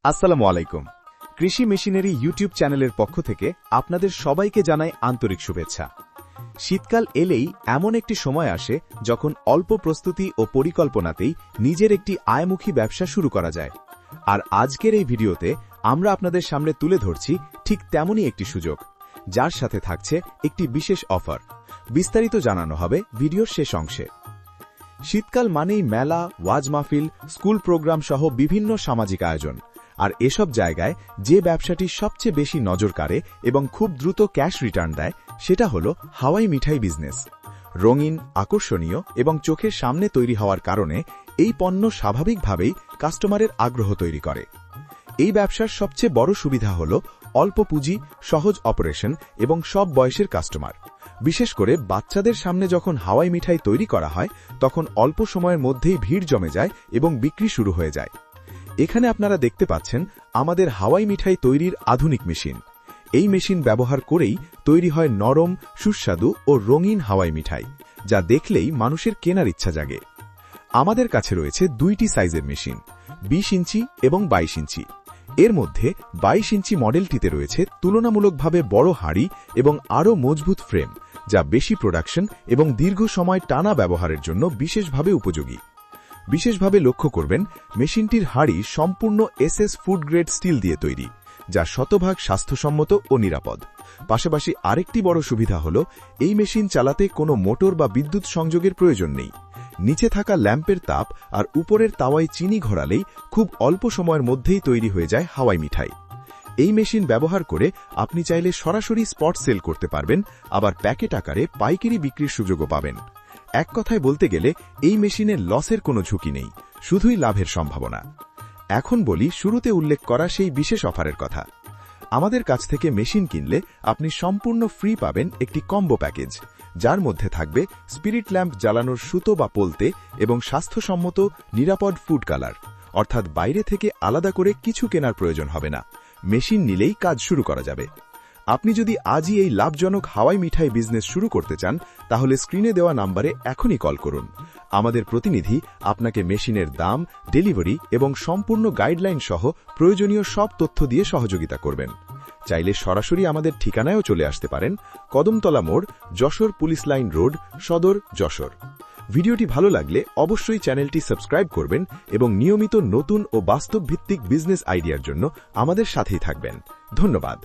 আসসালামু আলাইকুম। কৃষি মেশিনারি ইউটিউব চ্যানেলের পক্ষ থেকে আপনাদের সবাইকে জানাই আন্তরিক শুভেচ্ছা। শীতকাল এলেই এমন একটি সময় আসে যখন অল্প প্রস্তুতি ও পরিকল্পনাতেই নিজের একটি আয়মুখী ব্যবসা শুরু করা যায়। আর আজকের এই ভিডিওতে আমরা আপনাদের সামনে তুলে ধরছি ঠিক তেমনই একটি সুযোগ, যার সাথে থাকছে একটি বিশেষ অফার। বিস্তারিত জানানো হবে ভিডিওর শেষ অংশে। শীতকাল মানেই মেলা, ওয়াজ মাহফিল, স্কুল প্রোগ্রাম সহ বিভিন্ন সামাজিক আয়োজন। আর এসব জায়গায় যে ব্যবসাটি সবচেয়ে বেশি নজর কাড়ে এবং খুব দ্রুত ক্যাশ রিটার্ন দেয়, সেটা হল হাওয়াই মিঠাই বিজনেস। রঙিন, আকর্ষণীয় এবং চোখের সামনে তৈরি হওয়ার কারণে এই পণ্য স্বাভাবিকভাবেই কাস্টমারের আগ্রহ তৈরি করে। এই ব্যবসার সবচেয়ে বড় সুবিধা হল অল্প পুঁজি, সহজ অপারেশন এবং সব বয়সের কাস্টমার। বিশেষ করে বাচ্চাদের সামনে যখন হাওয়াই মিঠাই তৈরি করা হয়, তখন অল্প সময়ের মধ্যেই ভিড় জমে যায় এবং বিক্রি শুরু হয়ে যায়। এখানে আপনারা দেখতে পাচ্ছেন আমাদের হাওয়াই মিঠাই তৈরির আধুনিক মেশিন। এই মেশিন ব্যবহার করেই তৈরি হয় নরম, সুস্বাদু ও রঙিন হাওয়াই মিঠাই, যা দেখলেই মানুষের কেনার ইচ্ছা জাগে। আমাদের কাছে রয়েছে দুইটি সাইজের মেশিন, 20 ইঞ্চি এবং 22 ইঞ্চি। এর মধ্যে 22 ইঞ্চি মডেলটিতে রয়েছে তুলনামূলকভাবে বড় হাঁড়ি এবং আরও মজবুত ফ্রেম, যা বেশি প্রোডাকশন এবং দীর্ঘ সময় টানা ব্যবহারের জন্য বিশেষভাবে উপযোগী। বিশেষভাবে লক্ষ্য করবেন, মেশিনটির হাঁড়ি সম্পূর্ণ এসএস ফুড গ্রেড স্টিল দিয়ে তৈরি, যা শতভাগ স্বাস্থ্যসম্মত ও নিরাপদ। পাশাপাশি আরেকটি বড় সুবিধা হল এই মেশিন চালাতে কোনো মোটর বা বিদ্যুৎ সংযোগের প্রয়োজন নেই। নিচে থাকা ল্যাম্পের তাপ আর উপরের তাওয়ায় চিনি ঘোরালেই খুব অল্প সময়ের মধ্যেই তৈরি হয়ে যায় হাওয়াই মিঠাই। এই মেশিন ব্যবহার করে আপনি চাইলে সরাসরি স্পট সেল করতে পারবেন, আবার প্যাকেট আকারে পাইকারি বিক্রির সুযোগও পাবেন। এক কথায় বলতে গেলে এই মেশিনের লসের কোনো ঝুঁকি নেই, শুধুই লাভের সম্ভাবনা। এখন বলি শুরুতে উল্লেখ করা সেই বিশেষ অফারের কথা। আমাদের কাছ থেকে মেশিন কিনলে আপনি সম্পূর্ণ ফ্রি পাবেন একটি কম্বো প্যাকেজ, যার মধ্যে থাকবে স্পিরিট ল্যাম্প জ্বালানোর সুতো বা পোলতে এবং স্বাস্থ্যসম্মত নিরাপদ ফুড কালার। অর্থাৎ বাইরে থেকে আলাদা করে কিছু কেনার প্রয়োজন হবে না, মেশিন নিলেই কাজ শুরু করা যাবে। আপনি যদি আজই এই লাভজনক হাওয়াই মিঠাই বিজনেস শুরু করতে চান, তাহলে স্ক্রিনে দেওয়া নাম্বারে এখনই কল করুন। আমাদের প্রতিনিধি আপনাকে মেশিনের দাম, ডেলিভারি এবং সম্পূর্ণ গাইডলাইন সহ প্রয়োজনীয় সব তথ্য দিয়ে সহযোগিতা করবেন। চাইলে সরাসরি আমাদের ঠিকানায়ও চলে আসতে পারেন, কদমতলা মোড়, যশোর পুলিশ লাইন রোড, সদর, যশোর। ভিডিওটি ভালো লাগলে অবশ্যই চ্যানেলটি সাবস্ক্রাইব করবেন এবং নিয়মিত নতুন ও বাস্তব ভিত্তিক বিজনেস আইডিয়ার জন্য আমাদের সাথেই থাকবেন। ধন্যবাদ।